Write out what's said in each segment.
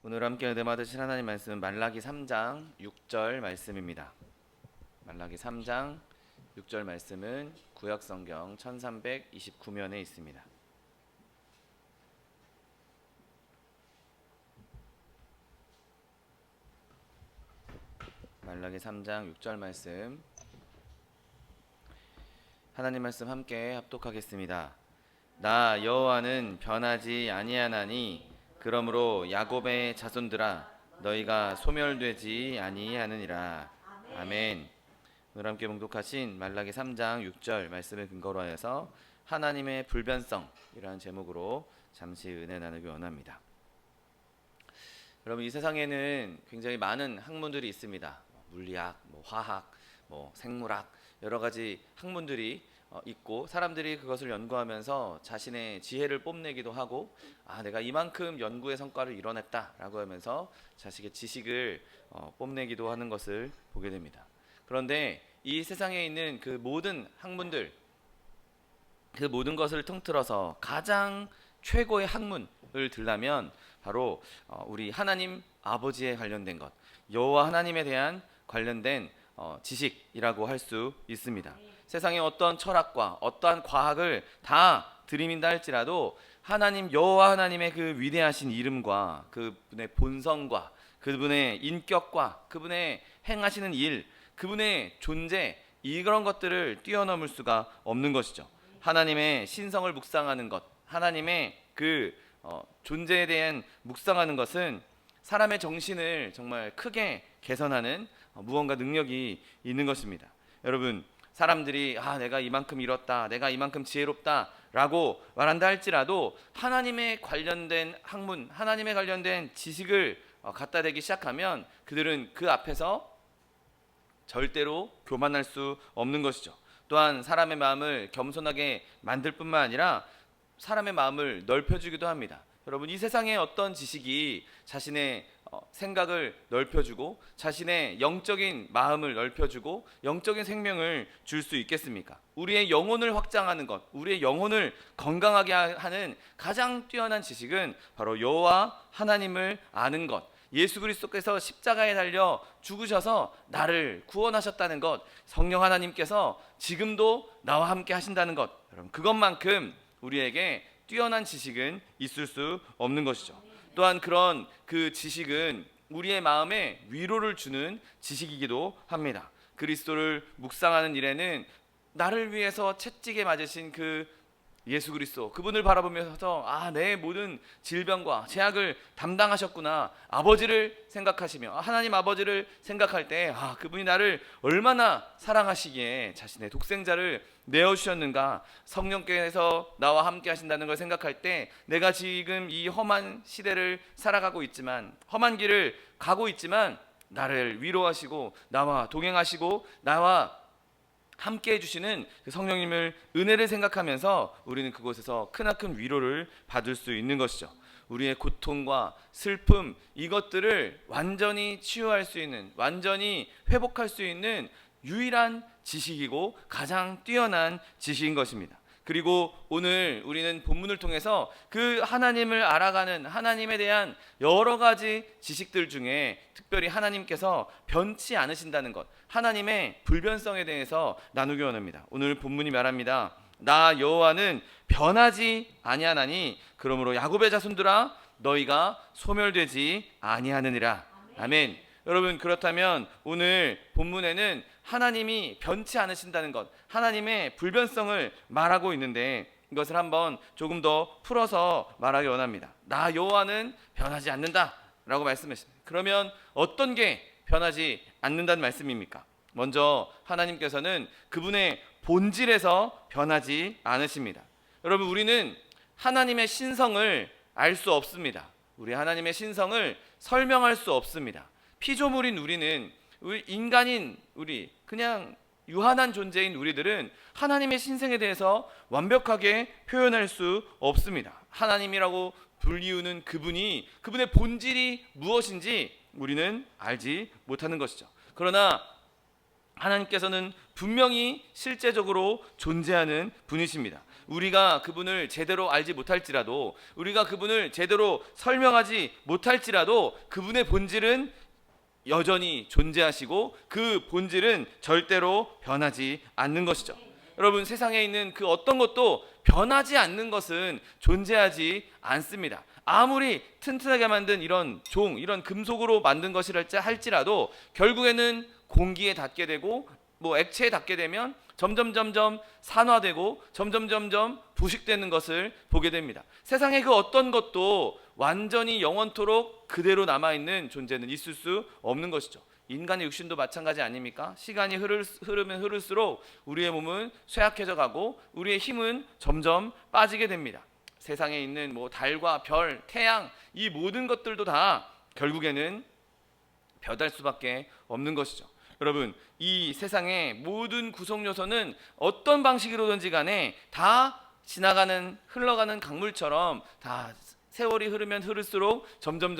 오늘 함께 은혜 받으실 하나님 말씀은 말라기 3장 6절 말씀입니다. 말라기 3장 6절 말씀은 구역성경 1329면에 있습니다. 말라기 3장 6절 말씀, 하나님 말씀 함께 합독하겠습니다. 나 여호와는 변하지 아니하나니 그러므로 야곱의 자손들아 너희가 소멸되지 아니하느니라. 아멘. 오늘 함께 봉독하신 말라기 3장 6절 말씀을 근거로 하여서 하나님의 불변성이라는 제목으로 잠시 은혜 나누기 원합니다. 여러분, 이 세상에는 굉장히 많은 학문들이 있습니다. 물리학, 화학, 생물학, 여러 가지 학문들이 있고, 사람들이 그것을 연구하면서 자신의 지혜를 뽐내기도 하고, 내가 이만큼 연구의 성과를 이뤄냈다라고 하면서 자식의 지식을 뽐내기도 하는 것을 보게 됩니다. 그런데 이 세상에 있는 그 모든 학문들, 그 모든 것을 통틀어서 가장 최고의 학문을 들라면 바로 우리 하나님 아버지에 관련된 것, 여호와 하나님에 대한 관련된 지식이라고 할 수 있습니다. 세상의 어떤 철학과 어떠한 과학을 다 들이민다 할지라도 하나님 여호와 하나님의 그 위대하신 이름과 그분의 본성과 그분의 인격과 그분의 행하시는 일, 그분의 존재, 이런 것들을 뛰어넘을 수가 없는 것이죠. 하나님의 신성을 묵상하는 것, 하나님의 그 존재에 대한 묵상하는 것은 사람의 정신을 정말 크게 개선하는 무언가 능력이 있는 것입니다. 여러분, 사람들이 내가 이만큼 이뤘다, 내가 이만큼 지혜롭다 라고 말한다 할지라도 하나님에 관련된 학문, 하나님에 관련된 지식을 갖다 대기 시작하면 그들은 그 앞에서 절대로 교만할 수 없는 것이죠. 또한 사람의 마음을 겸손하게 만들 뿐만 아니라 사람의 마음을 넓혀주기도 합니다. 여러분, 이 세상의 어떤 지식이 자신의 생각을 넓혀주고 자신의 영적인 마음을 넓혀주고 영적인 생명을 줄 수 있겠습니까? 우리의 영혼을 확장하는 것, 우리의 영혼을 건강하게 하는 가장 뛰어난 지식은 바로 여호와 하나님을 아는 것, 예수 그리스도께서 십자가에 달려 죽으셔서 나를 구원하셨다는 것, 성령 하나님께서 지금도 나와 함께 하신다는 것, 여러분, 그것만큼 우리에게 뛰어난 지식은 있을 수 없는 것이죠. 또한 그런 그 지식은 우리의 마음에 위로를 주는 지식이기도 합니다. 그리스도를 묵상하는 일에는 나를 위해서 채찍에 맞으신 그 예수 그리스도, 그분을 바라보면서 내 모든 질병과 제약을 담당하셨구나, 아버지를 생각하시며 하나님 아버지를 생각할 때 그분이 나를 얼마나 사랑하시기에 자신의 독생자를 내어주셨는가, 성령께서 나와 함께 하신다는 걸 생각할 때 내가 지금 이 험한 시대를 살아가고 있지만, 험한 길을 가고 있지만 나를 위로하시고 나와 동행하시고 나와 함께 해주시는 성령님을, 은혜를 생각하면서 우리는 그곳에서 크나큰 위로를 받을 수 있는 것이죠. 우리의 고통과 슬픔, 이것들을 완전히 치유할 수 있는, 완전히 회복할 수 있는 유일한 지식이고 가장 뛰어난 지식인 것입니다. 그리고 오늘 우리는 본문을 통해서 그 하나님을 알아가는, 하나님에 대한 여러 가지 지식들 중에 특별히 하나님께서 변치 않으신다는 것, 하나님의 불변성에 대해서 나누기 원합니다. 오늘 본문이 말합니다. 나 여호와는 변하지 아니하나니 그러므로 야곱의 자손들아 너희가 소멸되지 아니하느니라. 아멘. 여러분, 그렇다면 오늘 본문에는 하나님이 변치 않으신다는 것, 하나님의 불변성을 말하고 있는데 이것을 한번 조금 더 풀어서 말하기 원합니다. 나 여호와는 변하지 않는다 라고 말씀하십니다. 그러면 어떤 게 변하지 않는다는 말씀입니까? 먼저 하나님께서는 그분의 본질에서 변하지 않으십니다. 여러분, 우리는 하나님의 신성을 알 수 없습니다. 우리 하나님의 신성을 설명할 수 없습니다. 피조물인 우리는, 인간인 우리, 그냥 유한한 존재인 우리들은 하나님의 신성에 대해서 완벽하게 표현할 수 없습니다. 하나님이라고 불리우는 그분이, 그분의 본질이 무엇인지 우리는 알지 못하는 것이죠. 그러나 하나님께서는 분명히 실제적으로 존재하는 분이십니다. 우리가 그분을 제대로 알지 못할지라도, 우리가 그분을 제대로 설명하지 못할지라도 그분의 본질은 여전히 존재하시고 그 본질은 절대로 변하지 않는 것이죠. 여러분, 세상에 있는 그 어떤 것도 변하지 않는 것은 존재하지 않습니다. 아무리 튼튼하게 만든 이런 종, 이런 금속으로 만든 것이랄지 할지라도 결국에는 공기에 닿게 되고 뭐 액체에 닿게 되면 점점 산화되고 점점 부식되는 것을 보게 됩니다. 세상의 그 어떤 것도 완전히 영원토록 그대로 남아있는 존재는 있을 수 없는 것이죠. 인간의 육신도 마찬가지 아닙니까? 시간이 흐르면 흐를수록 우리의 몸은 쇠약해져 가고 우리의 힘은 점점 빠지게 됩니다. 세상에 있는 뭐 달과 별, 태양, 이 모든 것들도 다 결국에는 변할 수밖에 없는 것이죠. 여러분, 이 세상의 모든 구성 요소는 어떤 방식으로든지 간에 다 지나가는, 흘러가는 강물처럼 다 세월이 흐르면 흐를수록 점점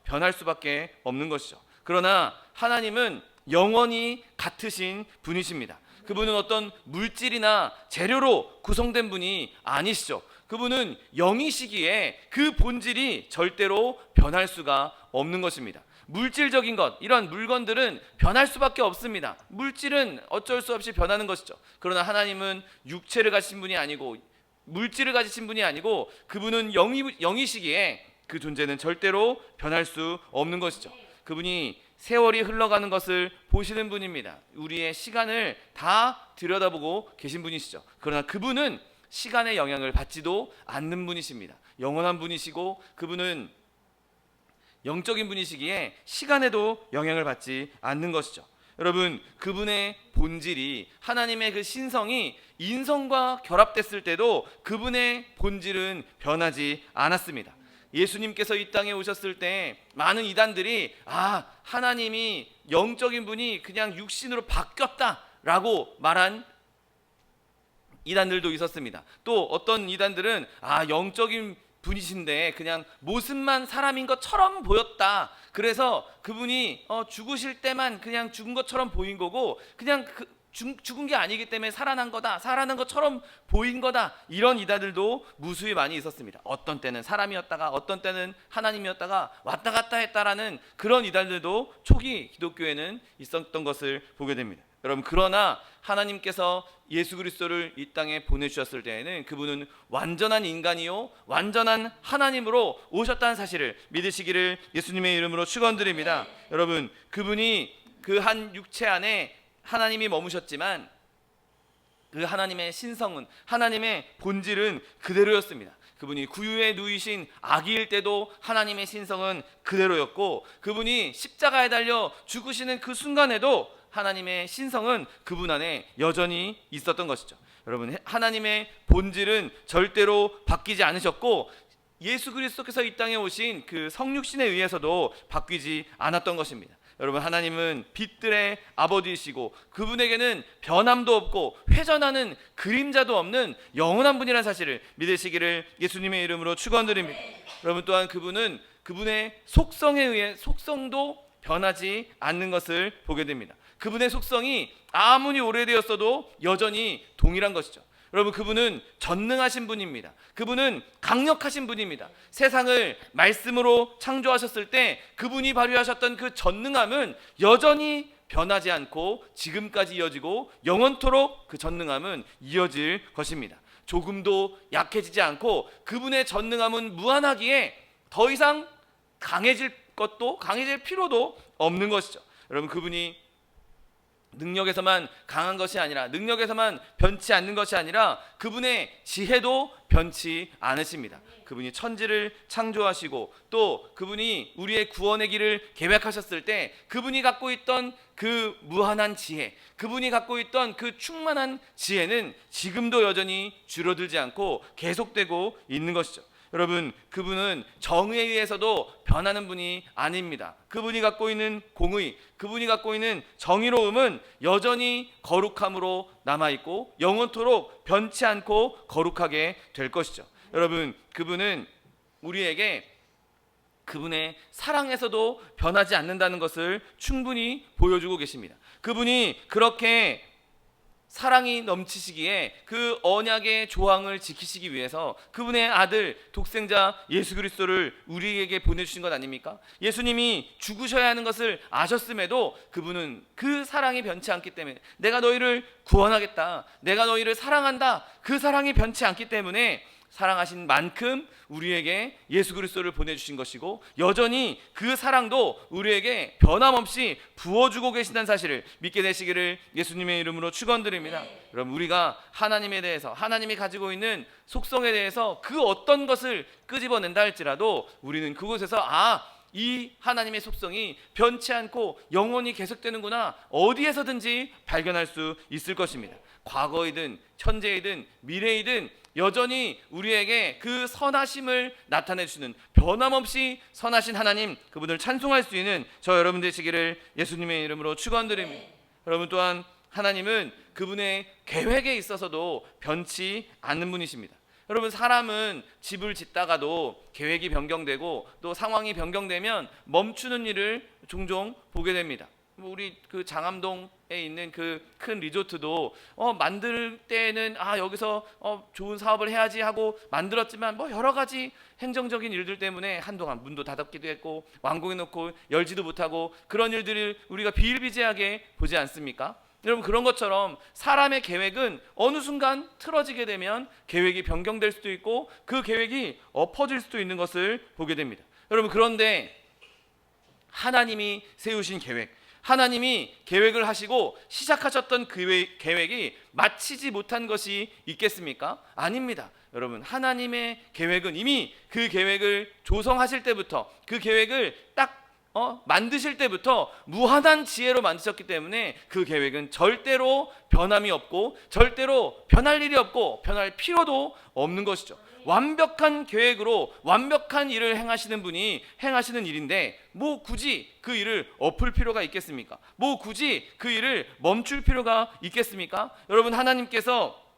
변할 수밖에 없는 것이죠. 그러나 하나님은 영원히 같으신 분이십니다. 그분은 어떤 물질이나 재료로 구성된 분이 아니시죠. 그분은 영이시기에 그 본질이 절대로 변할 수가 없는 것입니다. 물질적인 것, 이런 물건들은 변할 수밖에 없습니다. 물질은 어쩔 수 없이 변하는 것이죠. 그러나 하나님은 육체를 가지신 분이 아니고 물질을 가지신 분이 아니고 그분은 영이시기에 그 존재는 절대로 변할 수 없는 것이죠. 그분이 세월이 흘러가는 것을 보시는 분입니다. 우리의 시간을 다 들여다보고 계신 분이시죠. 그러나 그분은 시간의 영향을 받지도 않는 분이십니다. 영원한 분이시고 그분은 영적인 분이시기에 시간에도 영향을 받지 않는 것이죠. 여러분, 그분의 본질이, 하나님의 그 신성이 인성과 결합됐을 때도 그분의 본질은 변하지 않았습니다. 예수님께서 이 땅에 오셨을 때 많은 이단들이 하나님이 영적인 분이 그냥 육신으로 바뀌었다라고 말한 이단들도 있었습니다. 또 어떤 이단들은 영적인 분이신데 그냥 모습만 사람인 것처럼 보였다. 그래서 그분이 죽으실 때만 그냥 죽은 것처럼 보인 거고 그냥 죽은 게 아니기 때문에 살아난 거다, 살아난 것처럼 보인 거다, 이런 이단들도 무수히 많이 있었습니다. 어떤 때는 사람이었다가 어떤 때는 하나님이었다가 왔다 갔다 했다라는 그런 이단들도 초기 기독교에는 있었던 것을 보게 됩니다. 여러분, 그러나 하나님께서 예수 그리스도를 이 땅에 보내주셨을 때에는 그분은 완전한 인간이요 완전한 하나님으로 오셨다는 사실을 믿으시기를 예수님의 이름으로 축원드립니다. 여러분, 그분이 그 한 육체 안에 하나님이 머무셨지만 그 하나님의 신성은, 하나님의 본질은 그대로였습니다. 그분이 구유에 누이신 아기일 때도 하나님의 신성은 그대로였고 그분이 십자가에 달려 죽으시는 그 순간에도 하나님의 신성은 그분 안에 여전히 있었던 것이죠. 여러분, 하나님의 본질은 절대로 바뀌지 않으셨고 예수 그리스도께서 이 땅에 오신 그 성육신에 의해서도 바뀌지 않았던 것입니다. 여러분, 하나님은 빛들의 아버지이시고 그분에게는 변함도 없고 회전하는 그림자도 없는 영원한 분이라는 사실을 믿으시기를 예수님의 이름으로 축원드립니다. 여러분, 또한 그분은 그분의 속성에 의해 속성도 변하지 않는 것을 보게 됩니다. 그분의 속성이 아무리 오래되었어도 여전히 동일한 것이죠. 여러분, 그분은 전능하신 분입니다. 그분은 강력하신 분입니다. 세상을 말씀으로 창조하셨을 때 그분이 발휘하셨던 그 전능함은 여전히 변하지 않고 지금까지 이어지고 영원토록 그 전능함은 이어질 것입니다. 조금도 약해지지 않고 그분의 전능함은 무한하기에 더 이상 강해질 필요도 없는 것이죠. 여러분, 그분이 능력에서만 강한 것이 아니라, 능력에서만 변치 않는 것이 아니라 그분의 지혜도 변치 않으십니다. 그분이 천지를 창조하시고 또 그분이 우리의 구원의 길을 계획하셨을 때 그분이 갖고 있던 그 무한한 지혜, 그분이 갖고 있던 그 충만한 지혜는 지금도 여전히 줄어들지 않고 계속되고 있는 것이죠. 여러분, 그분은 정의에 의해서도 변하는 분이 아닙니다. 그분이 갖고 있는 공의, 그분이 갖고 있는 정의로움은 여전히 거룩함으로 남아있고 영원토록 변치 않고 거룩하게 될 것이죠. 여러분, 그분은 우리에게 그분의 사랑에서도 변하지 않는다는 것을 충분히 보여주고 계십니다. 그분이 그렇게 사랑이 넘치시기에 그 언약의 조항을 지키시기 위해서 그분의 아들 독생자 예수 그리스도를 우리에게 보내주신 것 아닙니까? 예수님이 죽으셔야 하는 것을 아셨음에도 그분은 그 사랑이 변치 않기 때문에, 내가 너희를 구원하겠다, 내가 너희를 사랑한다, 그 사랑이 변치 않기 때문에 사랑하신 만큼 우리에게 예수 그리스도를 보내주신 것이고, 여전히 그 사랑도 우리에게 변함없이 부어주고 계신다는 사실을 믿게 되시기를 예수님의 이름으로 축원드립니다. 여러분, 우리가 하나님에 대해서, 하나님이 가지고 있는 속성에 대해서 그 어떤 것을 끄집어낸다 할지라도 우리는 그곳에서 이 하나님의 속성이 변치 않고 영원히 계속되는구나, 어디에서든지 발견할 수 있을 것입니다. 과거이든 현재이든 미래이든 여전히 우리에게 그 선하심을 나타내 주시는, 변함없이 선하신 하나님, 그분을 찬송할 수 있는 저 여러분 되시기를 예수님의 이름으로 축원드립니다. 여러분, 또한 하나님은 그분의 계획에 있어서도 변치 않는 분이십니다. 여러분, 사람은 집을 짓다가도 계획이 변경되고 또 상황이 변경되면 멈추는 일을 종종 보게 됩니다. 우리 그 장암동에 있는 그 큰 리조트도 만들 때는 여기서 좋은 사업을 해야지 하고 만들었지만 여러 가지 행정적인 일들 때문에 한동안 문도 닫았기도 했고 완공해 놓고 열지도 못하고, 그런 일들을 우리가 비일비재하게 보지 않습니까? 여러분, 그런 것처럼 사람의 계획은 어느 순간 틀어지게 되면 계획이 변경될 수도 있고 그 계획이 엎어질 수도 있는 것을 보게 됩니다. 여러분, 그런데 하나님이 세우신 계획, 하나님이 계획을 하시고 시작하셨던 그 계획이 마치지 못한 것이 있겠습니까? 아닙니다. 여러분, 하나님의 계획은 이미 그 계획을 조성하실 때부터, 그 계획을 딱 만드실 때부터 무한한 지혜로 만드셨기 때문에 그 계획은 절대로 변함이 없고 절대로 변할 일이 없고 변할 필요도 없는 것이죠. 완벽한 계획으로 완벽한 일을 행하시는 분이 행하시는 일인데 굳이 그 일을 엎을 필요가 있겠습니까? 굳이 그 일을 멈출 필요가 있겠습니까? 여러분, 하나님께서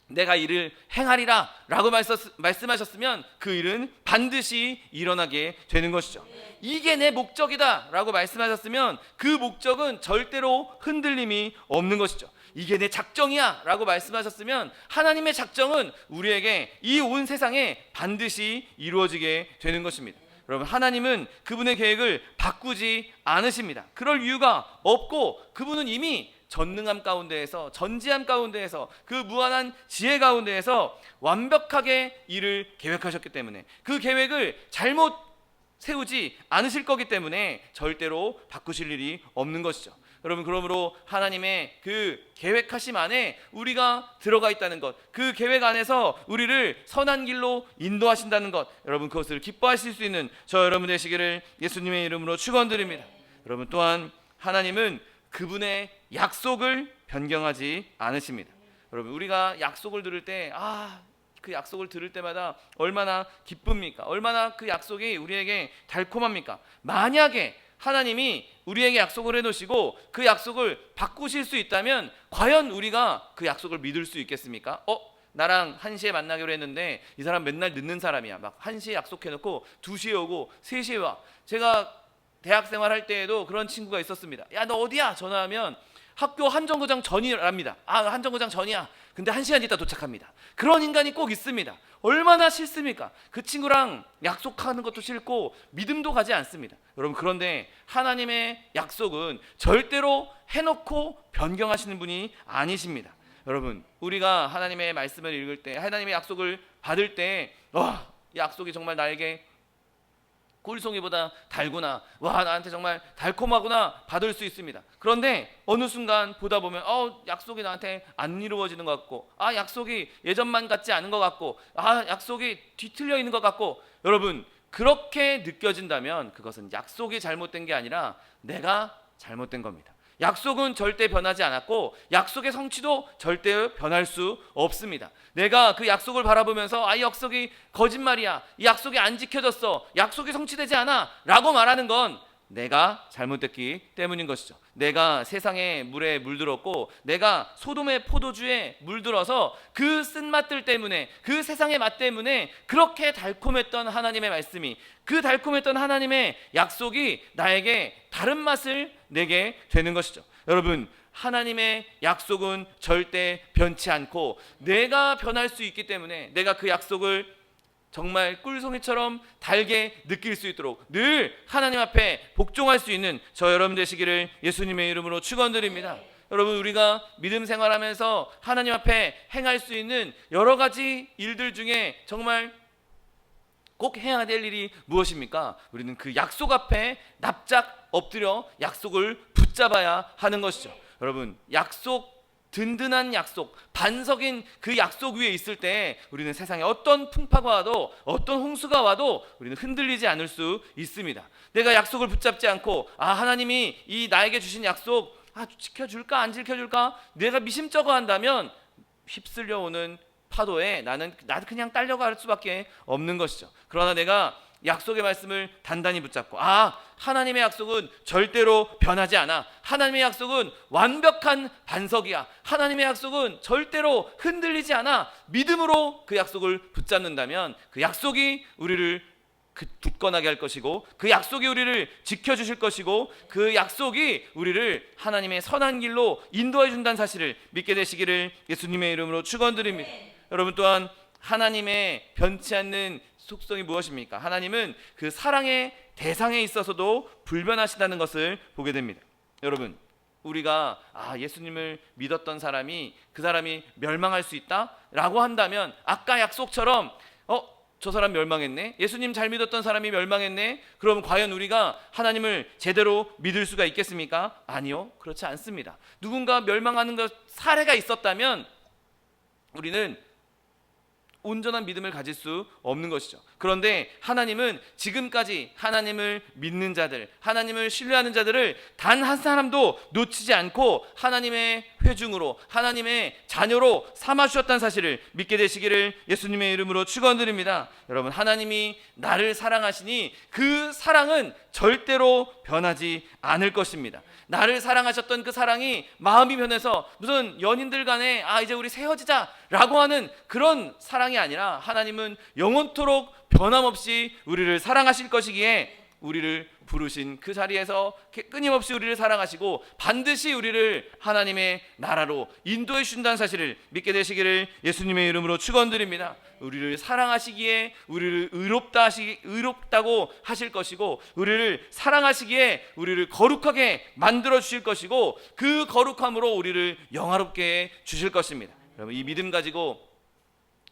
내가 이를 행하리라 라고 말씀하셨으면 그 일은 반드시 일어나게 되는 것이죠. 이게 내 목적이다 라고 말씀하셨으면 그 목적은 절대로 흔들림이 없는 것이죠. 이게 내 작정이야 라고 말씀하셨으면 하나님의 작정은 우리에게 이 온 세상에 반드시 이루어지게 되는 것입니다. 여러분, 하나님은 그분의 계획을 바꾸지 않으십니다. 그럴 이유가 없고 그분은 이미 전능함 가운데에서, 전지함 가운데에서, 그 무한한 지혜 가운데에서 완벽하게 일을 계획하셨기 때문에 그 계획을 잘못 세우지 않으실 거기 때문에 절대로 바꾸실 일이 없는 것이죠. 여러분, 그러므로 하나님의 그 계획하심 안에 우리가 들어가 있다는 것, 그 계획 안에서 우리를 선한 길로 인도하신다는 것, 여러분, 그것을 기뻐하실 수 있는 저 여러분 되시기를 예수님의 이름으로 축원드립니다. 여러분, 또한 하나님은 그분의 약속을 변경하지 않으십니다. 여러분, 우리가 약속을 들을 때 그 약속을 들을 때마다 얼마나 기쁩니까? 얼마나 그 약속이 우리에게 달콤합니까? 만약에 하나님이 우리에게 약속을 해놓으시고 그 약속을 바꾸실 수 있다면 과연 우리가 그 약속을 믿을 수 있겠습니까? 나랑 1시에 만나기로 했는데 이 사람 맨날 늦는 사람이야. 막 1시에 약속해놓고 2시에 오고 3시에 와. 제가 대학생활 할 때에도 그런 친구가 있었습니다. 야, 너 어디야? 전화하면 학교 한정거장 전이랍니다. 한정거장 전이야. 근데 1시간 있다 도착합니다. 그런 인간이 꼭 있습니다. 얼마나 싫습니까? 그 친구랑 약속하는 것도 싫고 믿음도 가지 않습니다. 여러분, 그런데 하나님의 약속은 절대로 해놓고 변경하시는 분이 아니십니다. 여러분, 우리가 하나님의 말씀을 읽을 때, 하나님의 약속을 받을 때 이 약속이 정말 나에게 꿀송이보다 달구나, 나한테 정말 달콤하구나 받을 수 있습니다. 그런데 어느 순간 보다 보면 약속이 나한테 안 이루어지는 것 같고, 약속이 예전만 같지 않은 것 같고, 약속이 뒤틀려 있는 것 같고, 여러분, 그렇게 느껴진다면 그것은 약속이 잘못된 게 아니라 내가 잘못된 겁니다. 약속은 절대 변하지 않았고 약속의 성취도 절대 변할 수 없습니다. 내가 그 약속을 바라보면서 이 약속이 거짓말이야, 이 약속이 안 지켜졌어, 약속이 성취되지 않아 라고 말하는 건 내가 잘못됐기 때문인 것이죠. 내가 세상의 물에 물들었고 내가 소돔의 포도주에 물들어서 그 쓴맛들 때문에, 그 세상의 맛 때문에 그렇게 달콤했던 하나님의 말씀이, 그 달콤했던 하나님의 약속이 나에게 다른 맛을 내게 되는 것이죠. 여러분, 하나님의 약속은 절대 변치 않고 내가 변할 수 있기 때문에 내가 그 약속을 정말 꿀송이처럼 달게 느낄 수 있도록 늘 하나님 앞에 복종할 수 있는 저 여러분 되시기를 예수님의 이름으로 축원드립니다. 여러분, 우리가 믿음 생활하면서 하나님 앞에 행할 수 있는 여러 가지 일들 중에 정말 꼭 해야 될 일이 무엇입니까? 우리는 그 약속 앞에 납작 엎드려 약속을 붙잡아야 하는 것이죠. 여러분, 약속, 든든한 약속, 반석인 그 약속 위에 있을 때 우리는 세상에 어떤 풍파가 와도 어떤 홍수가 와도 우리는 흔들리지 않을 수 있습니다. 내가 약속을 붙잡지 않고 하나님이 이 나에게 주신 약속 지켜줄까 안 지켜줄까 내가 미심쩍어 한다면 휩쓸려 오는 파도에 나는 그냥 딸려갈 수밖에 없는 것이죠. 그러나 내가 약속의 말씀을 단단히 붙잡고 하나님의 약속은 절대로 변하지 않아. 하나님의 약속은 완벽한 반석이야. 하나님의 약속은 절대로 흔들리지 않아. 믿음으로 그 약속을 붙잡는다면 그 약속이 우리를 굳건하게 할 것이고 그 약속이 우리를 지켜주실 것이고 그 약속이 우리를 하나님의 선한 길로 인도해 준다는 사실을 믿게 되시기를 예수님의 이름으로 축원드립니다. 여러분, 또한 하나님의 변치 않는 속성이 무엇입니까? 하나님은 그 사랑의 대상에 있어서도 불변하시다는 것을 보게 됩니다. 여러분, 우리가 예수님을 믿었던 사람이 그 사람이 멸망할 수 있다? 라고 한다면 아까 약속처럼 저 사람 멸망했네? 예수님 잘 믿었던 사람이 멸망했네? 그럼 과연 우리가 하나님을 제대로 믿을 수가 있겠습니까? 아니요, 그렇지 않습니다. 누군가 멸망하는 사례가 있었다면 우리는 온전한 믿음을 가질 수 없는 것이죠. 그런데 하나님은 지금까지 하나님을 믿는 자들, 하나님을 신뢰하는 자들을 단 한 사람도 놓치지 않고 하나님의 회중으로, 하나님의 자녀로 삼아주셨다는 사실을 믿게 되시기를 예수님의 이름으로 축원드립니다. 여러분, 하나님이 나를 사랑하시니 그 사랑은 절대로 변하지 않을 것입니다. 나를 사랑하셨던 그 사랑이 마음이 변해서 무슨 연인들 간에 이제 우리 헤어지자 라고 하는 그런 사랑이 아니라 하나님은 영원토록 변함없이 우리를 사랑하실 것이기에 우리를 부르신 그 자리에서 끊임없이 우리를 사랑하시고 반드시 우리를 하나님의 나라로 인도해 주신다는 사실을 믿게 되시기를 예수님의 이름으로 축원드립니다. 우리를 사랑하시기에 우리를 의롭다고 하실 것이고 우리를 사랑하시기에 우리를 거룩하게 만들어 주실 것이고 그 거룩함으로 우리를 영화롭게 주실 것입니다. 여러분, 이 믿음 가지고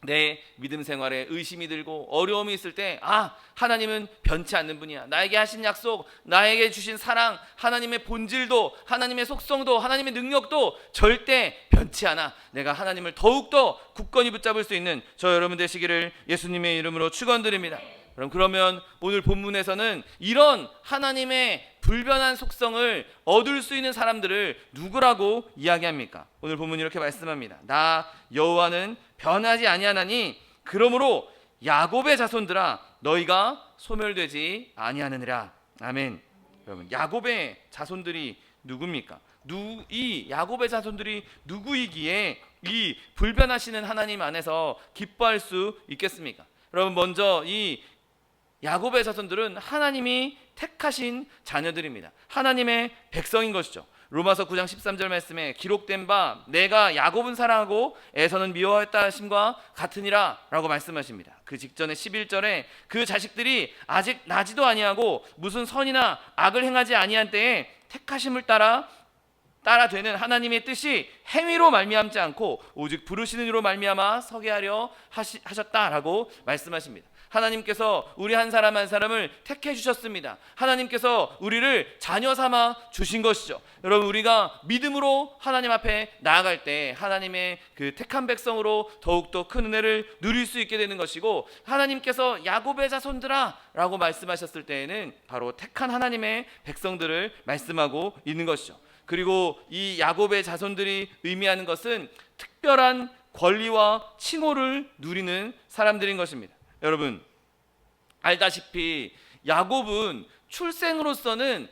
내 믿음 생활에 의심이 들고 어려움이 있을 때 하나님은 변치 않는 분이야. 나에게 하신 약속, 나에게 주신 사랑, 하나님의 본질도, 하나님의 속성도, 하나님의 능력도 절대 변치 않아. 내가 하나님을 더욱더 굳건히 붙잡을 수 있는 저 여러분 되시기를 예수님의 이름으로 축원드립니다. 그러면 오늘 본문에서는 이런 하나님의 불변한 속성을 얻을 수 있는 사람들을 누구라고 이야기합니까? 오늘 본문이 이렇게 말씀합니다. 나 여호와는 변하지 아니하나니 그러므로 야곱의 자손들아 너희가 소멸되지 아니하느니라. 아멘. 여러분, 야곱의 자손들이 누굽니까? 이 야곱의 자손들이 누구이기에 이 불변하시는 하나님 안에서 기뻐할 수 있겠습니까? 여러분, 먼저 이 야곱의 자손들은 하나님이 택하신 자녀들입니다. 하나님의 백성인 것이죠. 로마서 9장 13절 말씀에 기록된 바 내가 야곱은 사랑하고 에서는 미워했다 하심과 같으니라 라고 말씀하십니다. 그 직전에 11절에 그 자식들이 아직 나지도 아니하고 무슨 선이나 악을 행하지 아니한 때에 택하심을 따라 되는 하나님의 뜻이 행위로 말미암지 않고 오직 부르시는 이로 말미암아 서게 하려 하셨다라고 말씀하십니다. 하나님께서 우리 한 사람 한 사람을 택해 주셨습니다. 하나님께서 우리를 자녀 삼아 주신 것이죠. 여러분, 우리가 믿음으로 하나님 앞에 나아갈 때 하나님의 그 택한 백성으로 더욱더 큰 은혜를 누릴 수 있게 되는 것이고, 하나님께서 야곱의 자손들아 라고 말씀하셨을 때에는 바로 택한 하나님의 백성들을 말씀하고 있는 것이죠. 그리고 이 야곱의 자손들이 의미하는 것은 특별한 권리와 칭호를 누리는 사람들인 것입니다. 여러분, 알다시피 야곱은 출생으로서는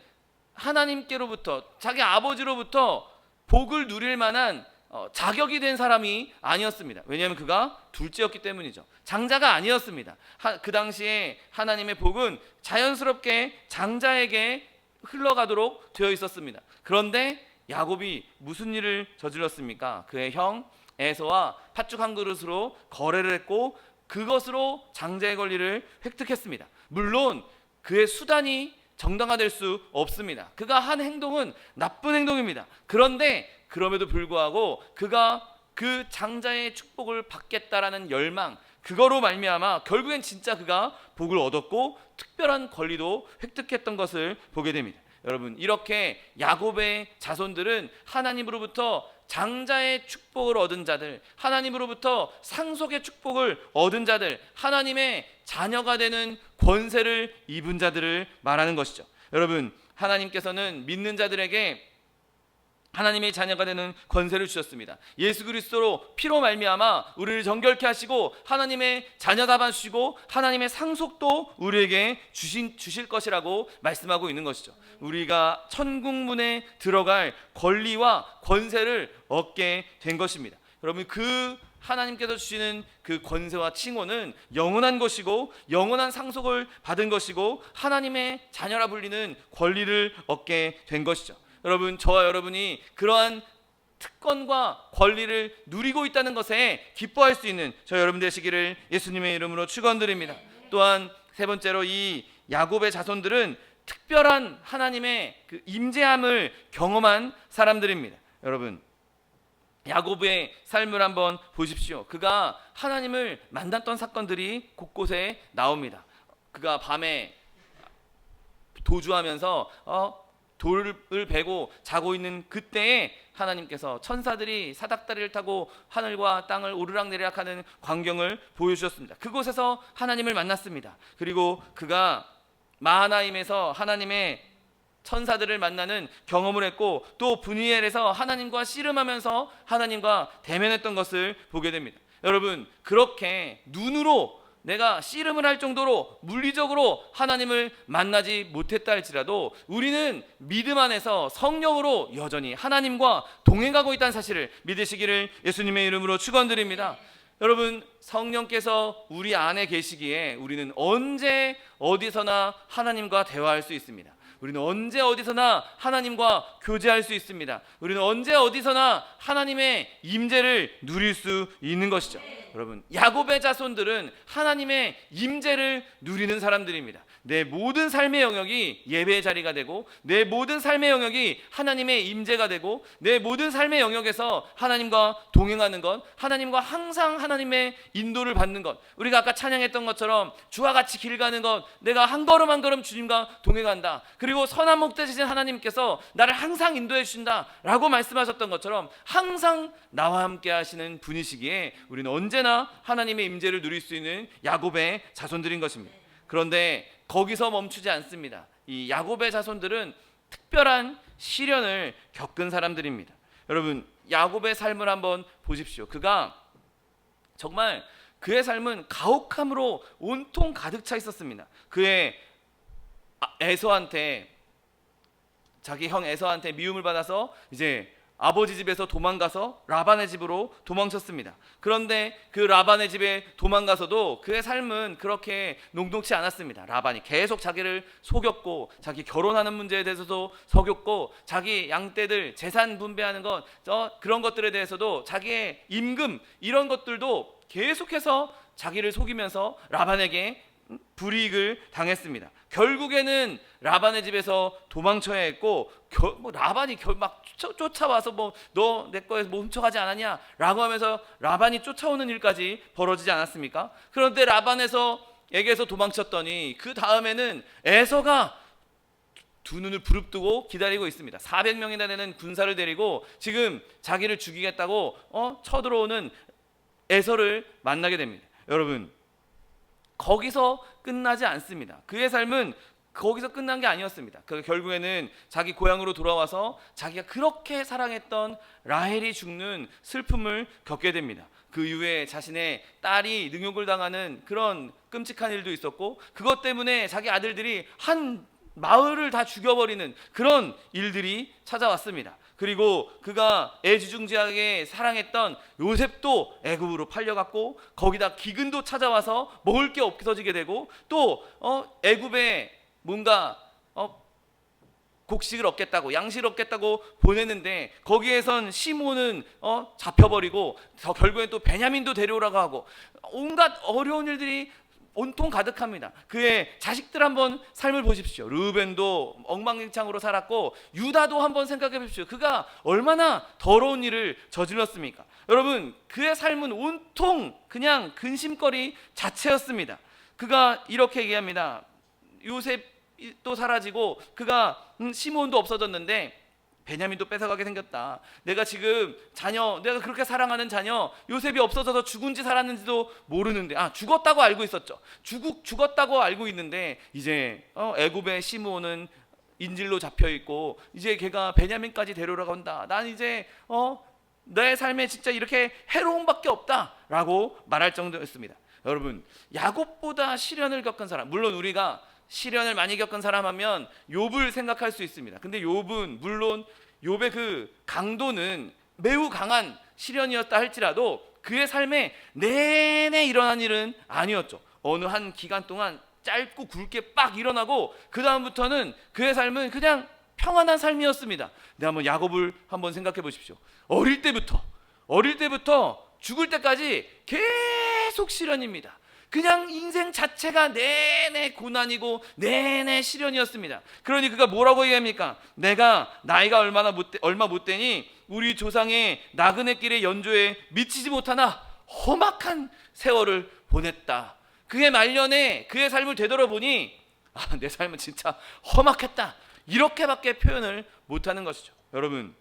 하나님께로부터, 자기 아버지로부터 복을 누릴 만한 자격이 된 사람이 아니었습니다. 왜냐하면 그가 둘째였기 때문이죠. 장자가 아니었습니다. 그 당시에 하나님의 복은 자연스럽게 장자에게 흘러가도록 되어 있었습니다. 그런데 야곱이 무슨 일을 저질렀습니까? 그의 형 에서와 팥죽 한 그릇으로 거래를 했고 그것으로 장자의 권리를 획득했습니다. 물론 그의 수단이 정당화될 수 없습니다. 그가 한 행동은 나쁜 행동입니다. 그런데 그럼에도 불구하고 그가 그 장자의 축복을 받겠다라는 열망, 그거로 말미암아 결국엔 진짜 그가 복을 얻었고 특별한 권리도 획득했던 것을 보게 됩니다. 여러분, 이렇게 야곱의 자손들은 하나님으로부터 장자의 축복을 얻은 자들, 하나님으로부터 상속의 축복을 얻은 자들, 하나님의 자녀가 되는 권세를 입은 자들을 말하는 것이죠. 여러분, 하나님께서는 믿는 자들에게 하나님의 자녀가 되는 권세를 주셨습니다. 예수 그리스도로 피로 말미암아 우리를 정결케 하시고 하나님의 자녀 잡아주시고 하나님의 상속도 우리에게 주실 것이라고 말씀하고 있는 것이죠. 우리가 천국문에 들어갈 권리와 권세를 얻게 된 것입니다. 여러분, 그 하나님께서 주시는 그 권세와 칭호는 영원한 것이고 영원한 상속을 받은 것이고 하나님의 자녀라 불리는 권리를 얻게 된 것이죠. 여러분, 저와 여러분이 그러한 특권과 권리를 누리고 있다는 것에 기뻐할 수 있는 저 여러분 되시기를 예수님의 이름으로 축원드립니다. 또한 세 번째로 이 야곱의 자손들은 특별한 하나님의 그 임재함을 경험한 사람들입니다. 여러분, 야곱의 삶을 한번 보십시오. 그가 하나님을 만났던 사건들이 곳곳에 나옵니다. 그가 밤에 도주하면서 돌을 베고 자고 있는 그때에 하나님께서 천사들이 사닥다리를 타고 하늘과 땅을 오르락내리락하는 광경을 보여주셨습니다. 그곳에서 하나님을 만났습니다. 그리고 그가 마하나임에서 하나님의 천사들을 만나는 경험을 했고 또 브니엘에서 하나님과 씨름하면서 하나님과 대면했던 것을 보게 됩니다. 여러분, 그렇게 눈으로 내가 씨름을 할 정도로 물리적으로 하나님을 만나지 못했다 할지라도 우리는 믿음 안에서 성령으로 여전히 하나님과 동행하고 있다는 사실을 믿으시기를 예수님의 이름으로 축원드립니다. 여러분, 성령께서 우리 안에 계시기에 우리는 언제 어디서나 하나님과 대화할 수 있습니다. 우리는 언제 어디서나 하나님과 교제할 수 있습니다. 우리는 언제 어디서나 하나님의 임재를 누릴 수 있는 것이죠. 여러분, 야곱의 자손들은 하나님의 임재를 누리는 사람들입니다. 내 모든 삶의 영역이 예배의 자리가 되고 내 모든 삶의 영역이 하나님의 임재가 되고 내 모든 삶의 영역에서 하나님과 동행하는 것, 하나님과 항상 하나님의 인도를 받는 것, 우리가 아까 찬양했던 것처럼 주와 같이 길 가는 것, 내가 한 걸음 한 걸음 주님과 동행한다. 그리고 선한 목자이신 하나님께서 나를 항상 인도해 주신다 라고 말씀하셨던 것처럼 항상 나와 함께 하시는 분이시기에 우리는 언제나 하나님의 임재를 누릴 수 있는 야곱의 자손들인 것입니다. 그런데 거기서 멈추지 않습니다. 이 야곱의 자손들은 특별한 시련을 겪은 사람들입니다. 여러분, 야곱의 삶을 한번 보십시오. 그가 정말 그의 삶은 가혹함으로 온통 가득 차 있었습니다. 그의 에서한테, 자기 형 에서한테 미움을 받아서 이제 아버지 집에서 도망가서 라반의 집으로 도망쳤습니다. 그런데 그 라반의 집에 도망가서도 그의 삶은 그렇게 녹록지 않았습니다. 라반이 계속 자기를 속였고 자기 결혼하는 문제에 대해서도 속였고 자기 양떼들 재산 분배하는 것, 그런 것들에 대해서도 자기의 임금 이런 것들도 계속해서 자기를 속이면서 라반에게 불이익을 당했습니다. 결국에는 라반의 집에서 도망쳐야 했고 라반이 막 쫓아와서 너 내 거에서 뭐 훔쳐가지 않았냐 라고 하면서 라반이 쫓아오는 일까지 벌어지지 않았습니까? 그런데 라반에게서 도망쳤더니 그 다음에는 에서가 두 눈을 부릅뜨고 기다리고 있습니다. 400명이나 되는 군사를 데리고 지금 자기를 죽이겠다고 쳐들어오는 에서를 만나게 됩니다. 여러분, 거기서 끝나지 않습니다. 그의 삶은 거기서 끝난 게 아니었습니다. 결국에는 자기 고향으로 돌아와서 자기가 그렇게 사랑했던 라헬이 죽는 슬픔을 겪게 됩니다. 그 이후에 자신의 딸이 능욕을 당하는 그런 끔찍한 일도 있었고 그것 때문에 자기 아들들이 한 마을을 다 죽여버리는 그런 일들이 찾아왔습니다. 그리고 그가 애지중지하게 사랑했던 요셉도 애굽으로 팔려갔고 거기다 기근도 찾아와서 먹을 게 없어지게 되고 또 애굽에 뭔가 곡식을 얻겠다고, 양식을 얻겠다고 보냈는데 거기에선 시몬은 잡혀버리고 결국엔 또 베냐민도 데려오라고 하고 온갖 어려운 일들이 온통 가득합니다. 그의 자식들 한번 삶을 보십시오. 르우벤도 엉망진창으로 살았고 유다도 한번 생각해 보십시오. 그가 얼마나 더러운 일을 저질렀습니까? 여러분, 그의 삶은 온통 그냥 근심거리 자체였습니다. 그가 이렇게 얘기합니다. 요셉도 사라지고 그가 시몬도 없어졌는데 베냐민도 뺏어가게 생겼다. 내가 지금 내가 그렇게 사랑하는 자녀 요셉이 없어져서 죽은지 살았는지도 모르는데, 죽었다고 알고 있었죠. 죽었다고 알고 있는데 이제 애굽의 시므온은 인질로 잡혀 있고 이제 걔가 베냐민까지 데려오라고 한다. 난 이제 내 삶에 진짜 이렇게 해로움밖에 없다라고 말할 정도였습니다. 여러분, 야곱보다 시련을 겪은 사람, 물론 우리가 시련을 많이 겪은 사람 하면 욥을 생각할 수 있습니다. 근데 욥은 물론 욥의 그 강도는 매우 강한 시련이었다 할지라도 그의 삶에 내내 일어난 일은 아니었죠. 어느 한 기간 동안 짧고 굵게 빡 일어나고 그 다음부터는 그의 삶은 그냥 평안한 삶이었습니다. 근데 한번 야곱을 한번 생각해 보십시오. 어릴 때부터 죽을 때까지 계속 시련입니다. 그냥 인생 자체가 내내 고난이고 내내 시련이었습니다. 그러니 그가 뭐라고 얘기합니까? 내가 나이가 얼마 못 되니 우리 조상의 나그네길의 연조에 미치지 못하나 험악한 세월을 보냈다. 그의 말년에 그의 삶을 되돌아보니 내 삶은 진짜 험악했다. 이렇게밖에 표현을 못하는 것이죠. 여러분,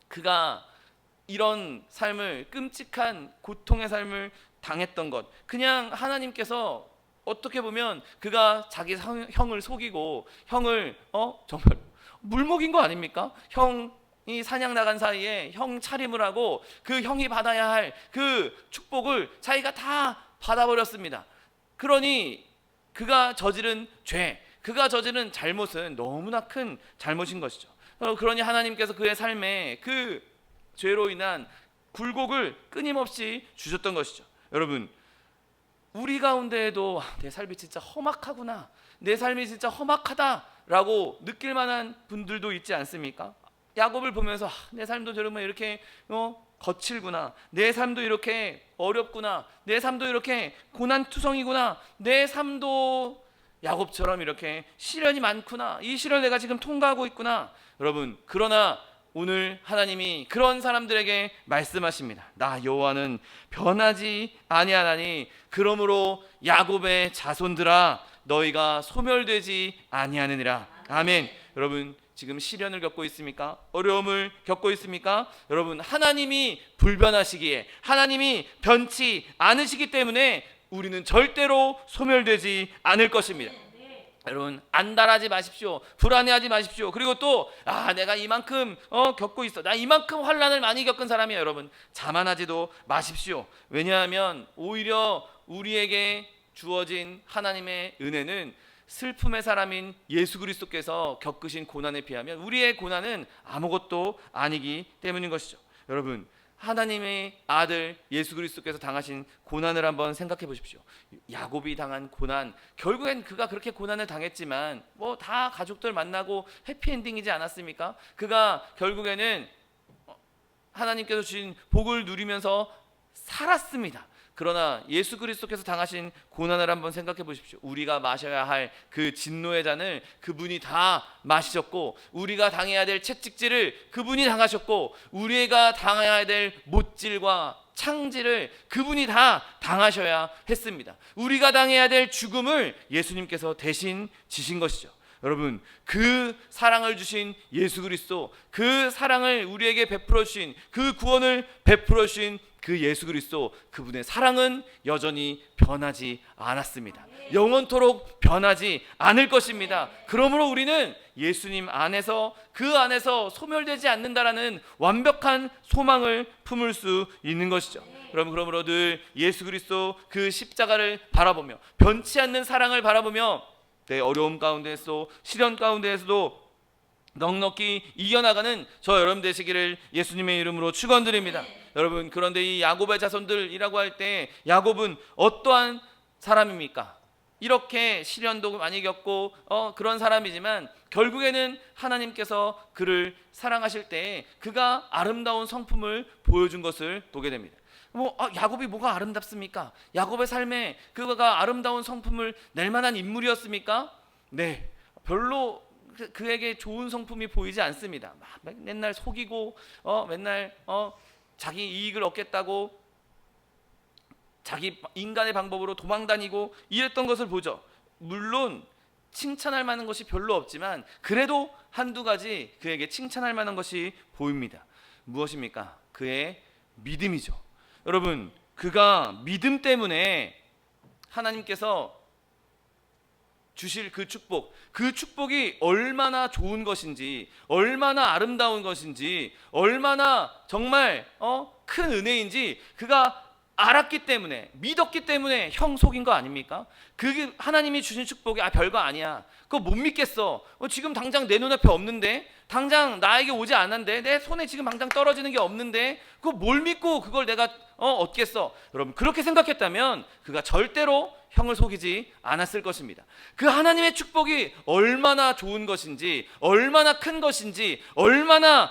그가 이런 삶을, 끔찍한 고통의 삶을 당했던 것, 그냥 하나님께서 어떻게 보면 그가 자기 형을 속이고 형을 정말 물먹인 거 아닙니까? 형이 사냥 나간 사이에 형 차림을 하고 그 형이 받아야 할 그 축복을 자기가 다 받아버렸습니다. 그러니 그가 저지른 죄, 그가 저지른 잘못은 너무나 큰 잘못인 것이죠. 그러니 하나님께서 그의 삶에 그 죄로 인한 굴곡을 끊임없이 주셨던 것이죠. 여러분, 우리 가운데에도 내 삶이 진짜 험악하구나, 내 삶이 진짜 험악하다라고 느낄 만한 분들도 있지 않습니까? 야곱을 보면서 내 삶도 정말 이렇게 거칠구나, 내 삶도 이렇게 어렵구나, 내 삶도 이렇게 고난투성이구나, 내 삶도 야곱처럼 이렇게 시련이 많구나, 이 시련을 내가 지금 통과하고 있구나. 여러분, 그러나 오늘 하나님이 그런 사람들에게 말씀하십니다. 나 여호와는 변하지 아니하나니 그러므로 야곱의 자손들아 너희가 소멸되지 아니하느니라. 아멘. 여러분, 지금 시련을 겪고 있습니까? 어려움을 겪고 있습니까? 여러분, 하나님이 불변하시기에, 하나님이 변치 않으시기 때문에 우리는 절대로 소멸되지 않을 것입니다. 여러분, 안달하지 마십시오. 불안해하지 마십시오. 그리고 또 내가 이만큼 겪고 있어, 나 이만큼 환난을 많이 겪은 사람이야. 여러분, 자만하지도 마십시오. 왜냐하면 오히려 우리에게 주어진 하나님의 은혜는 슬픔의 사람인 예수 그리스도께서 겪으신 고난에 비하면 우리의 고난은 아무것도 아니기 때문인 것이죠. 여러분, 하나님의 아들 예수 그리스도께서 당하신 고난을 한번 생각해 보십시오. 야곱이 당한 고난, 결국엔 그가 그렇게 고난을 당했지만 다 가족들 만나고 해피엔딩이지 않았습니까? 그가 결국에는 하나님께서 주신 복을 누리면서 살았습니다. 그러나 예수 그리스도께서 당하신 고난을 한번 생각해 보십시오. 우리가 마셔야 할 그 진노의 잔을 그분이 다 마시셨고, 우리가 당해야 될 채찍질을 그분이 당하셨고, 우리가 당해야 될 못질과 창질을 그분이 다 당하셔야 했습니다. 우리가 당해야 될 죽음을 예수님께서 대신 지신 것이죠. 여러분, 그 사랑을 주신 예수 그리스도, 그 사랑을 우리에게 베풀어 주신, 그 구원을 베풀어 주신 그 예수 그리스도, 그분의 사랑은 여전히 변하지 않았습니다. 영원토록 변하지 않을 것입니다. 그러므로 우리는 예수님 안에서, 그 안에서 소멸되지 않는다라는 완벽한 소망을 품을 수 있는 것이죠. 여러분, 그러므로 늘 예수 그리스도 그 십자가를 바라보며, 변치 않는 사랑을 바라보며 내 어려움 가운데에서도, 시련 가운데에서도 넉넉히 이겨나가는 저 여러분 되시기를 예수님의 이름으로 축원드립니다. 여러분, 그런데 이 야곱의 자손들이라고 할 때 야곱은 어떠한 사람입니까? 이렇게 시련도 많이 겪고 그런 사람이지만 결국에는 하나님께서 그를 사랑하실 때 그가 아름다운 성품을 보여준 것을 보게 됩니다. 야곱이 뭐가 아름답습니까? 야곱의 삶에 그가 아름다운 성품을 낼 만한 인물이었습니까? 네, 별로 그에게 좋은 성품이 보이지 않습니다. 맨날 속이고 맨날 자기 이익을 얻겠다고 자기 인간의 방법으로 도망다니고 이랬던 것을 보죠. 물론 칭찬할 만한 것이 별로 없지만 그래도 한두 가지 그에게 칭찬할 만한 것이 보입니다. 무엇입니까? 그의 믿음이죠. 여러분, 그가 믿음 때문에 하나님께서 주실 그 축복이 얼마나 좋은 것인지, 얼마나 아름다운 것인지, 얼마나 정말 큰 은혜인지 그가 알았기 때문에, 믿었기 때문에 형 속인 거 아닙니까? 그게 하나님이 주신 축복이 별거 아니야, 그거 못 믿겠어, 지금 당장 내 눈앞에 없는데, 당장 나에게 오지 않았는데, 내 손에 지금 당장 떨어지는 게 없는데 그거 뭘 믿고 그걸 내가 얻겠어. 여러분, 그렇게 생각했다면 그가 절대로 형을 속이지 않았을 것입니다. 그 하나님의 축복이 얼마나 좋은 것인지, 얼마나 큰 것인지, 얼마나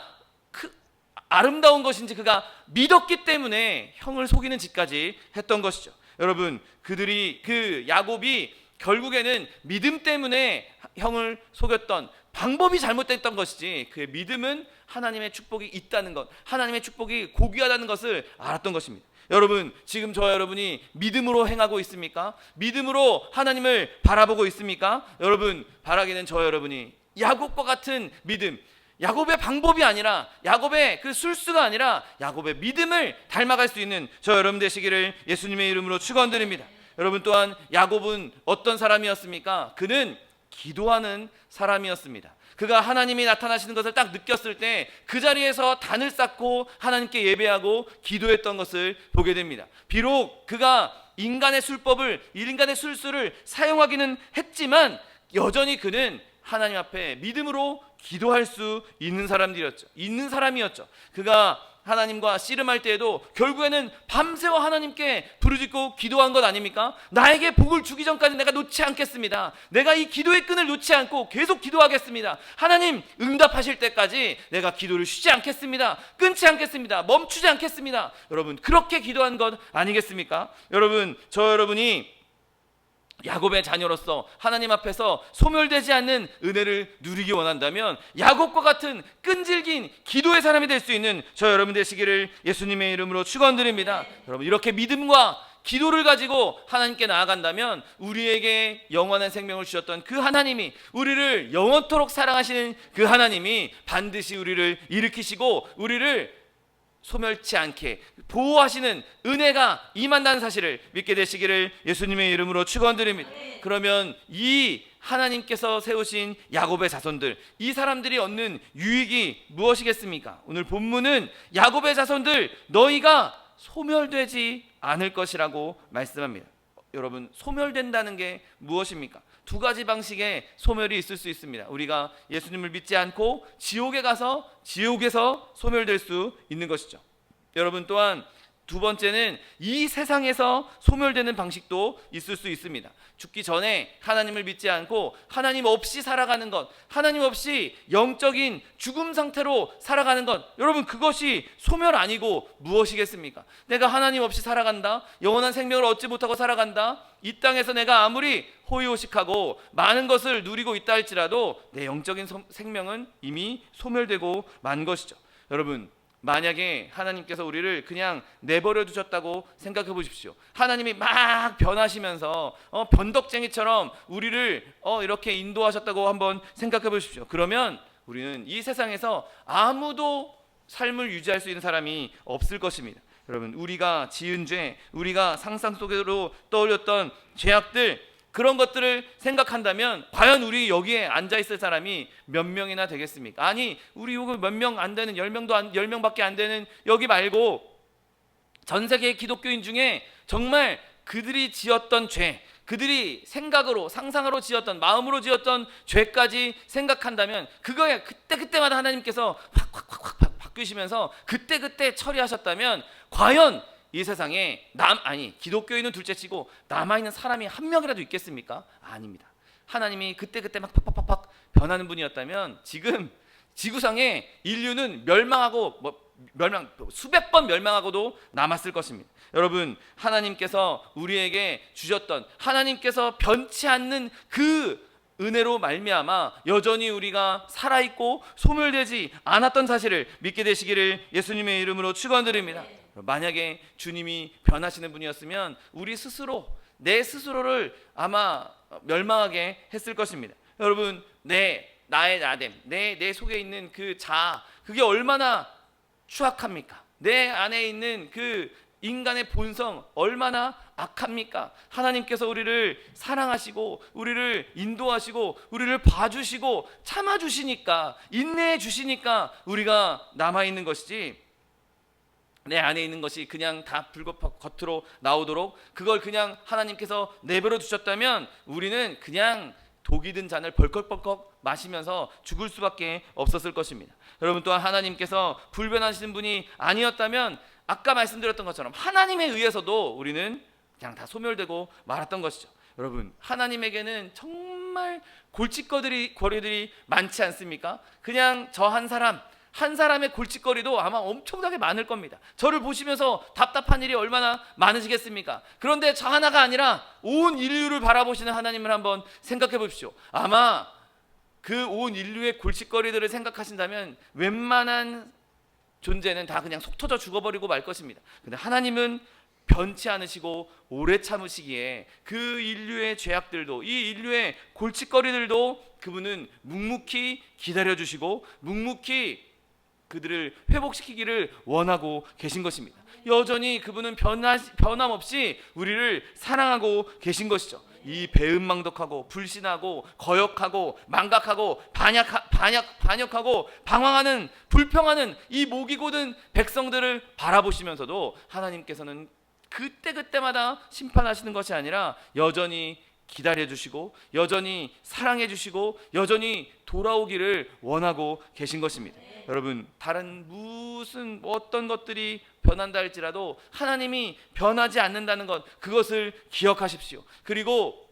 아름다운 것인지 그가 믿었기 때문에 형을 속이는 짓까지 했던 것이죠. 여러분, 그 야곱이 결국에는 믿음 때문에 형을 속였던 방법이 잘못됐던 것이지, 그의 믿음은 하나님의 축복이 있다는 것, 하나님의 축복이 고귀하다는 것을 알았던 것입니다. 여러분, 지금 저와 여러분이 믿음으로 행하고 있습니까? 믿음으로 하나님을 바라보고 있습니까? 여러분, 바라기는 저와 여러분이 야곱과 같은 믿음, 야곱의 방법이 아니라, 야곱의 그 술수가 아니라 야곱의 믿음을 닮아갈 수 있는 저 여러분 되시기를 예수님의 이름으로 축원드립니다. 여러분, 또한 야곱은 어떤 사람이었습니까? 그는 기도하는 사람이었습니다. 그가 하나님이 나타나시는 것을 딱 느꼈을 때 그 자리에서 단을 쌓고 하나님께 예배하고 기도했던 것을 보게 됩니다. 비록 그가 인간의 술수를 사용하기는 했지만 여전히 그는 하나님 앞에 믿음으로 기도할 수 있는 사람이었죠. 그가 하나님과 씨름할 때에도 결국에는 밤새워 하나님께 부르짖고 기도한 것 아닙니까? 나에게 복을 주기 전까지 내가 놓지 않겠습니다. 내가 이 기도의 끈을 놓지 않고 계속 기도하겠습니다. 하나님 응답하실 때까지 내가 기도를 쉬지 않겠습니다. 끊지 않겠습니다. 멈추지 않겠습니다. 여러분, 그렇게 기도한 것 아니겠습니까? 여러분, 저 여러분이 야곱의 자녀로서 하나님 앞에서 소멸되지 않는 은혜를 누리기 원한다면 야곱과 같은 끈질긴 기도의 사람이 될 수 있는 저 여러분 되시기를 예수님의 이름으로 축원드립니다. 여러분, 이렇게 믿음과 기도를 가지고 하나님께 나아간다면 우리에게 영원한 생명을 주셨던 그 하나님이, 우리를 영원토록 사랑하시는 그 하나님이 반드시 우리를 일으키시고 우리를 소멸치 않게 보호하시는 은혜가 임한다는 사실을 믿게 되시기를 예수님의 이름으로 축원드립니다. 그러면 이 하나님께서 세우신 야곱의 자손들, 이 사람들이 얻는 유익이 무엇이겠습니까? 오늘 본문은 야곱의 자손들 너희가 소멸되지 않을 것이라고 말씀합니다. 여러분, 소멸된다는 게 무엇입니까? 두 가지 방식의 소멸이 있을 수 있습니다. 우리가 예수님을 믿지 않고 지옥에 가서 지옥에서 소멸될 수 있는 것이죠. 여러분, 또한 두 번째는 이 세상에서 소멸되는 방식도 있을 수 있습니다. 죽기 전에 하나님을 믿지 않고 하나님 없이 살아가는 것, 하나님 없이 영적인 죽음 상태로 살아가는 것, 여러분, 그것이 소멸 아니고 무엇이겠습니까? 내가 하나님 없이 살아간다, 영원한 생명을 얻지 못하고 살아간다, 이 땅에서 내가 아무리 호의호식하고 많은 것을 누리고 있다 할지라도 내 영적인 생명은 이미 소멸되고 만 것이죠. 여러분, 만약에 하나님께서 우리를 그냥 내버려 두셨다고 생각해 보십시오. 하나님이 막 변하시면서 변덕쟁이처럼 우리를 이렇게 인도하셨다고 한번 생각해 보십시오. 그러면 우리는 이 세상에서 아무도 삶을 유지할 수 있는 사람이 없을 것입니다. 여러분, 우리가 지은 죄, 우리가 상상 속으로 떠올렸던 죄악들, 그런 것들을 생각한다면 과연 우리 여기에 앉아있을 사람이 몇 명이나 되겠습니까? 아니, 우리 여기 몇 명 안 되는, 10명밖에 안 되는 여기 말고 전 세계 기독교인 중에 정말 그들이 지었던 죄, 그들이 생각으로, 상상으로 지었던, 마음으로 지었던 죄까지 생각한다면 그거에 그때그때마다 하나님께서 확 바뀌시면서 그때그때 처리하셨다면 과연 이 세상에 기독교인은 둘째치고 남아있는 사람이 한 명이라도 있겠습니까? 아닙니다. 하나님이 그때 막 팍팍팍 변하는 분이었다면 지금 지구상에 인류는 수백 번 멸망하고도 남았을 것입니다. 여러분, 하나님께서 우리에게 주셨던, 하나님께서 변치 않는 그 은혜로 말미암아 여전히 우리가 살아있고 소멸되지 않았던 사실을 믿게 되시기를 예수님의 이름으로 축원드립니다. 만약에 주님이 변하시는 분이었으면 우리 스스로, 내 스스로를 아마 멸망하게 했을 것입니다. 여러분, 나의 나됨, 내 속에 있는 그 자아, 그게 얼마나 추악합니까? 내 안에 있는 그 인간의 본성 얼마나 악합니까? 하나님께서 우리를 사랑하시고 우리를 인도하시고 우리를 봐주시고 참아주시니까, 인내해 주시니까 우리가 남아있는 것이지, 내 안에 있는 것이 그냥 다 불거퍽 겉으로 나오도록 그걸 그냥 하나님께서 내버려 두셨다면 우리는 그냥 독이 든 잔을 벌컥벌컥 마시면서 죽을 수밖에 없었을 것입니다. 여러분, 또한 하나님께서 불변하시는 분이 아니었다면 아까 말씀드렸던 것처럼 하나님에 의해서도 우리는 그냥 다 소멸되고 말았던 것이죠. 여러분, 하나님에게는 정말 골칫거리들이 많지 않습니까? 그냥 저 한 사람의 골칫거리도 아마 엄청나게 많을 겁니다. 저를 보시면서 답답한 일이 얼마나 많으시겠습니까? 그런데 저 하나가 아니라 온 인류를 바라보시는 하나님을 한번 생각해 보십시오. 아마 그 온 인류의 골칫거리들을 생각하신다면 웬만한 존재는 다 그냥 속 터져 죽어버리고 말 것입니다. 근데 하나님은 변치 않으시고 오래 참으시기에 그 인류의 죄악들도, 이 인류의 골칫거리들도 그분은 묵묵히 기다려주시고 묵묵히 그들을 회복시키기를 원하고 계신 것입니다. 여전히 그분은 변함없이 우리를 사랑하고 계신 것이죠. 이 배은망덕하고 불신하고 거역하고 망각하고 반역하고 방황하는, 불평하는 이 목이 곧은 백성들을 바라보시면서도 하나님께서는 그때마다 심판하시는 것이 아니라 여전히 기다려주시고 여전히 사랑해주시고 여전히 돌아오기를 원하고 계신 것입니다. 여러분, 다른 무슨 어떤 것들이 변한다 할지라도 하나님이 변하지 않는다는 것, 그것을 기억하십시오. 그리고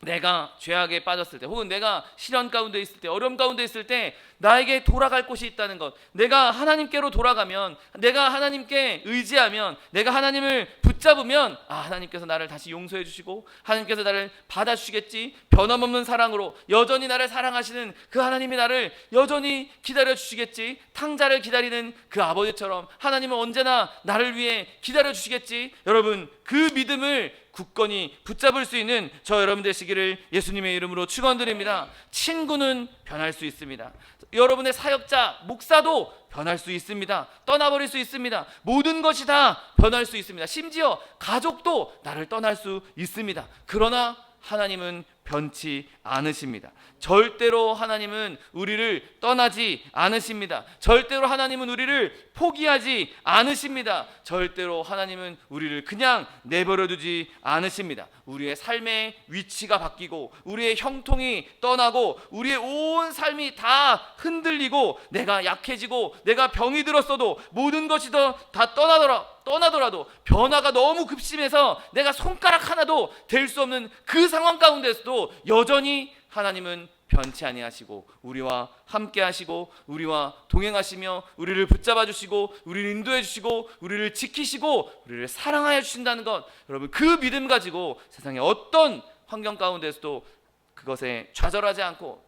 내가 죄악에 빠졌을 때, 혹은 내가 시련 가운데 있을 때, 어려움 가운데 있을 때 나에게 돌아갈 곳이 있다는 것, 내가 하나님께로 돌아가면, 내가 하나님께 의지하면, 내가 하나님을 붙잡으면 하나님께서 나를 다시 용서해 주시고 하나님께서 나를 받아주시겠지, 변함없는 사랑으로 여전히 나를 사랑하시는 그 하나님이 나를 여전히 기다려 주시겠지, 탕자를 기다리는 그 아버지처럼 하나님은 언제나 나를 위해 기다려 주시겠지. 여러분, 그 믿음을 굳건히 붙잡을 수 있는 저 여러분 되시기를 예수님의 이름으로 축원드립니다. 친구는 변할 수 있습니다. 여러분의 사역자, 목사도 변할 수 있습니다. 떠나버릴 수 있습니다. 모든 것이 다 변할 수 있습니다. 심지어 가족도 나를 떠날 수 있습니다. 그러나 하나님은 변치 않으십니다. 절대로 하나님은 우리를 떠나지 않으십니다. 절대로 하나님은 우리를 포기하지 않으십니다. 절대로 하나님은 우리를 그냥 내버려 두지 않으십니다. 우리의 삶의 위치가 바뀌고 우리의 형통이 떠나고 우리의 온 삶이 다 흔들리고 내가 약해지고 내가 병이 들었어도 모든 것이 다 떠나더라도 변화가 너무 급심해서 내가 손가락 하나도 댈 수 없는 그 상황 가운데서도 여전히 하나님은 변치 아니하시고 우리와 함께 하시고 우리와 동행하시며 우리를 붙잡아 주시고 우리를 인도해 주시고 우리를 지키시고 우리를 사랑하여 주신다는 것, 여러분, 그 믿음 가지고 세상의 어떤 환경 가운데서도 그것에 좌절하지 않고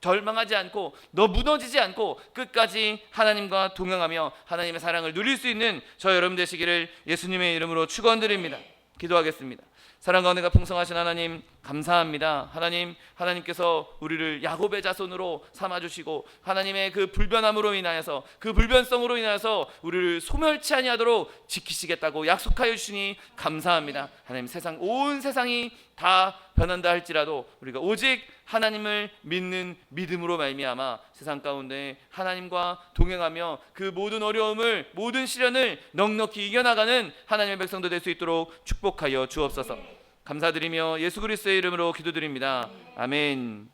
절망하지 않고 무너지지 않고 끝까지 하나님과 동행하며 하나님의 사랑을 누릴 수 있는 저 여러분 되시기를 예수님의 이름으로 축원드립니다. 기도하겠습니다. 사랑과 은혜가 풍성하신 하나님, 감사합니다. 하나님께서 우리를 야곱의 자손으로 삼아주시고 하나님의 그 불변함으로 인하여서, 그 불변성으로 인하여서 우리를 소멸치 아니하도록 지키시겠다고 약속하여 주시니 감사합니다. 하나님, 온 세상이 다 변한다 할지라도 우리가 오직 하나님을 믿는 믿음으로 말미암아 세상 가운데 하나님과 동행하며 그 모든 어려움을, 모든 시련을 넉넉히 이겨나가는 하나님의 백성도 될 수 있도록 축복하여 주옵소서. 감사드리며 예수 그리스도의 이름으로 기도드립니다. 아멘.